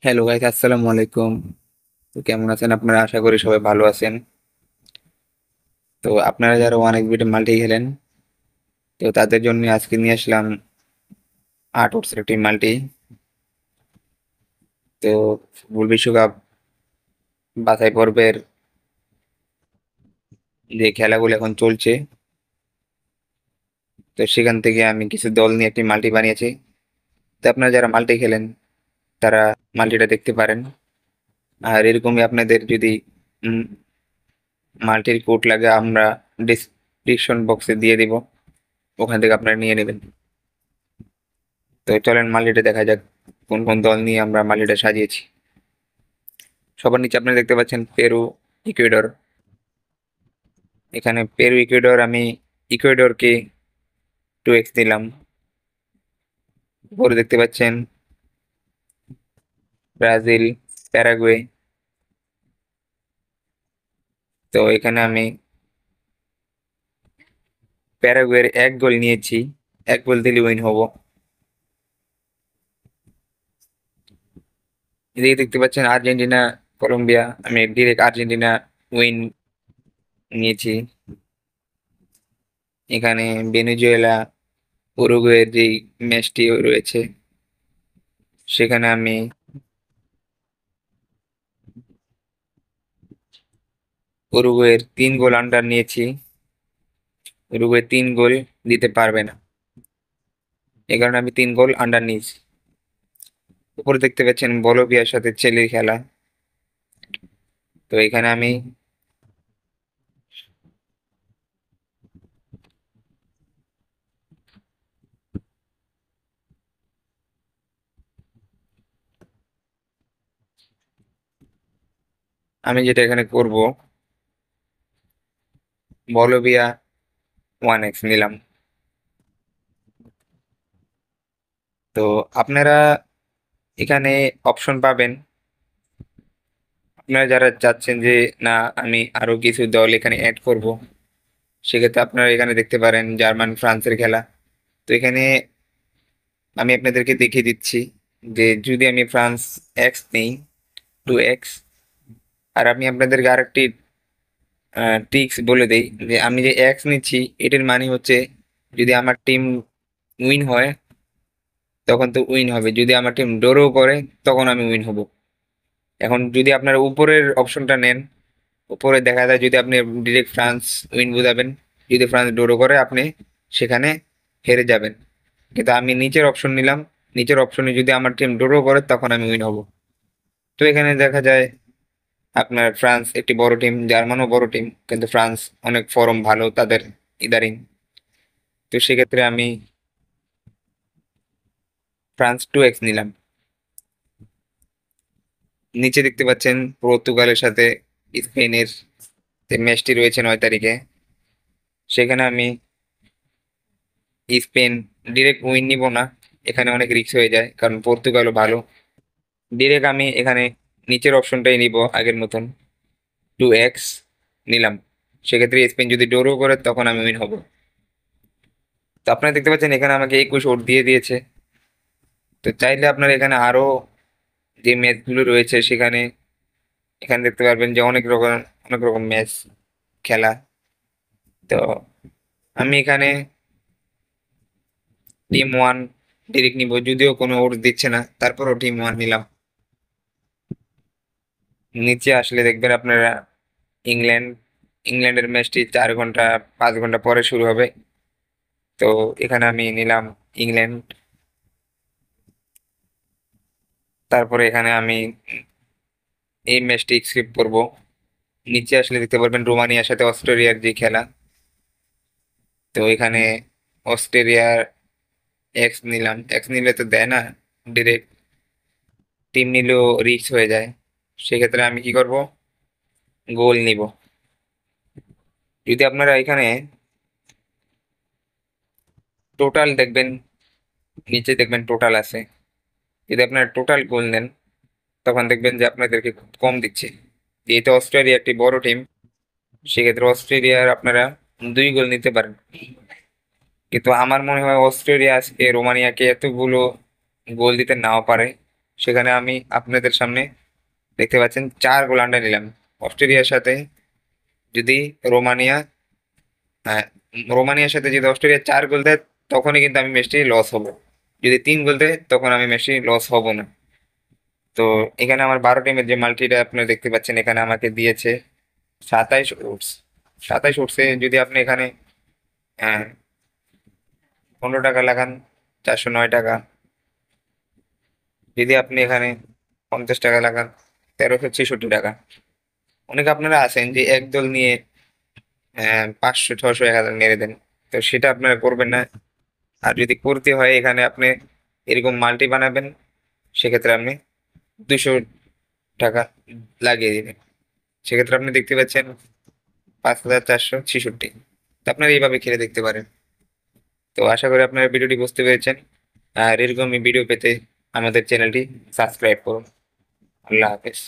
Hello guys, আসসালামু আলাইকুম। তো কেমন আছেন আপনারা? আশা করি সবাই ভালো আছেন। তো আপনারা যারা অনেক বিটে মাল্টি খেলেন, তো তাদের জন্য আজকে নিয়ে আসলাম 8 ওভার্সের একটি মাল্টি। তো ফুটবল বিশ্বকাপ বাছাই পর্বের যে খেলাগুলো এখন চলছে, তো সেখান থেকে আমি কিছু দল নিয়ে একটি মাল্টি বানিয়েছি। তো আপনারা যারা মাল্টি খেলেন তারা মাল্টিটা দেখতে পারেন। আর এরকমই আপনাদের যদি মাল্টির কোড লাগে, আমরা ডিসক্রিপশন বক্সে দিয়ে দিব, ওখান থেকে আপনারা নিয়ে নেবেন। তো চলেন মাল্টিটা দেখা যাক কোন কোন দল নিয়ে আমরা মাল্টিটা সাজিয়েছি। সবার নিচে আপনারা দেখতে পাচ্ছেন পেরু, ইকুয়েডর। এখানে পেরু ইকুয়েডর, আমি ইকুয়েডরকে 2x দিলাম। উপরে দেখতে পাচ্ছেন ব্রাজিল, প্যারাগুয়ে। তো এখানে আমি প্যারাগুয়ের 1 গোল নিয়েছি, 1 গোল দিলে উইন হব। এদিকে দেখতে পাচ্ছেন আর্জেন্টিনা, কলম্বিয়া, আমি ডিরেক্ট আর্জেন্টিনা উইন নিয়েছি। এখানে ভেনেজুয়েলা, উরুগুয়ের যে ম্যাচটি রয়েছে, সেখানে আমি উরুগুয়ের 3 গোল আন্ডার নিয়েছি। উরুগুয়ে 3 গোল দিতে পারবে না, এই কারণে আমি 3 গোল আন্ডার নিয়েছি। উপরে দেখতে পাচ্ছেন বলবিয়ার সাথে চিলির খেলা। তো এখানে আমি আমি যেটা এখানে করব, বলবিয়া 1x নিলাম। তো আপনারা এখানে অপশন পাবেন, আপনারা যারা চাচ্ছেন যে না আমি আরো কিছু দল এখানে অ্যাড করব, সেক্ষেত্রে আপনারা এখানে দেখতে পারেন জার্মান ফ্রান্সের খেলা। তো এখানে আমি আপনাদেরকে দেখিয়ে দিচ্ছি যে যদি আমি ফ্রান্স এক্স নেই, 2x। আর আমি আপনাদেরকে আরেকটি ট্রিক্স বলে দেই, যে আমি যে এক্স নিচ্ছি এটার মানে হচ্ছে যদি আমার টিম উইন হয় তখন তো উইন হবে, যদি আমার টিম ড্রও করে তখন আমি উইন হব। এখন যদি আপনারা উপরের অপশনটা নেন, উপরে দেখা যায় যদি আপনি ডিরেক্ট ফ্রান্স উইন বুঝাবেন, যদি ফ্রান্স ড্র করে আপনি সেখানে হেরে যাবেন। কিন্তু আমি নিচের অপশন নিলাম, নিচের অপশনে যদি আমার টিম ড্র করে তখন আমি উইন হব। তো এখানে দেখা যায় আপনার ফ্রান্স একটি বড় টিম, জার্মানও বড় টিম, কিন্তু ফ্রান্স অনেক ফর্ম ভালো তাদের ইদারিং। তো সেক্ষেত্রে আমি ফ্রান্স 2x নিলাম। নিচে দেখতে পাচ্ছেন পর্তুগালের সাথে স্পেনের যে ম্যাচটি রয়েছে 9 তারিখে, সেখানে আমি স্পেন ডিরেক্ট উইন নিব না, এখানে অনেক রিস্ক হয়ে যায় কারণ পর্তুগালও ভালো। ডিরেক্ট আমি এখানে নিচের অপশনটাই নিব আগের মতন, 2x নিলাম। সেক্ষেত্রে স্পেন যদি ড্র করে তখন আমি উইন হব। তো আপনারা দেখতে পাচ্ছেন এখানে আমাকে 21 ওর দিয়ে দিয়েছে। তো চাইলে আপনারা এখানে আরো যে ম্যাচগুলো রয়েছে সেখানে, এখানে দেখতে পারবেন যে অনেক রকম ম্যাচ খেলা। তো আমি এখানে টিম 1 ডিরেক্ট নিব, যদিও কোনো ওর দিচ্ছে না, তারপরও টিম 1 নিলাম। নিচে আসলে দেখবেন আপনারা ইংল্যান্ড, ইংল্যান্ডের ম্যাচটি 4 ঘন্টা 5 ঘন্টা পরে শুরু হবে। তো এখানে আমি নিলাম ইংল্যান্ড। তারপরে এখানে আমি এই ম্যাচটি স্কিপ করব। নিচে আসলে দেখতে পারবেন রোমানিয়ার সাথে অস্ট্রেলিয়ার যে খেলা। তো এখানে অস্ট্রেলিয়ার এক্স নিলাম, এক্স নিলে তো দেয় না, ডিরেক্ট টিম নিলেও রিস্ক হয়ে যায়। সেক্ষেত্রে আমি কি করব, গোল নিব। যদি আপনারা এখানে টোটাল দেখবেন, নিচে দেখবেন টোটাল আছে, যদি আপনারা টোটাল গোল নেন তখন দেখবেন যে আপনাদেরকে খুব কম দিচ্ছে। যেহেতু অস্ট্রেলিয়া একটি বড় টিম, সেক্ষেত্রে অস্ট্রেলিয়ার আপনারা 2 গোল নিতে পারেন। কিন্তু আমার মনে হয় অস্ট্রেলিয়া আজকে রোমানিয়াকে এতগুলো গোল দিতে নাও পারে, সেখানে আমি আপনাদের সামনে দেখতে পাচ্ছেন 4 গোল আন্ডা নিলাম। অস্ট্রেলিয়ার সাথে যদি রোমানিয়া রোমানিয়ার সাথে যদি অস্ট্রেলিয়া 4 গোল দেয় তখনই কিন্তু আমি ম্যাচটি লস হব। যদি 3 গোল দেয় তখন আমি ম্যাচটি লস হব না। তো এখানে আমার 12 টিমের যে মাল্টিটা আপনারা দেখতে পাচ্ছেন এখানে আমাকে দিয়েছে 27 ওটস। 27 ওটসে যদি আপনি এখানে 15 টাকা লাগান 409 টাকা। যদি আপনি এখানে 50 টাকা লাগান 1366 টাকা। অনেকে আপনারা আছেন যে এক দল নিয়ে 500 600 1000 মেরে দেন, তো সেটা আপনারা করবেন না। আর যদি করতে হয় এখানে আপনি এরকম মাল্টি বানাবেন, সেক্ষেত্রে আপনি 200 টাকা লাগিয়ে দিবেন। সেক্ষেত্রে আপনি দেখতে পাচ্ছেন 5466। তো আপনারা এইভাবে খেলে দেখতে পারেন। তো আশা করি আপনারা ভিডিওটি বুঝতে পেরেছেন। আর এরকমই ভিডিও পেতে আমাদের চ্যানেলটি সাবস্ক্রাইব করুন। আল্লাহ হাফেজ।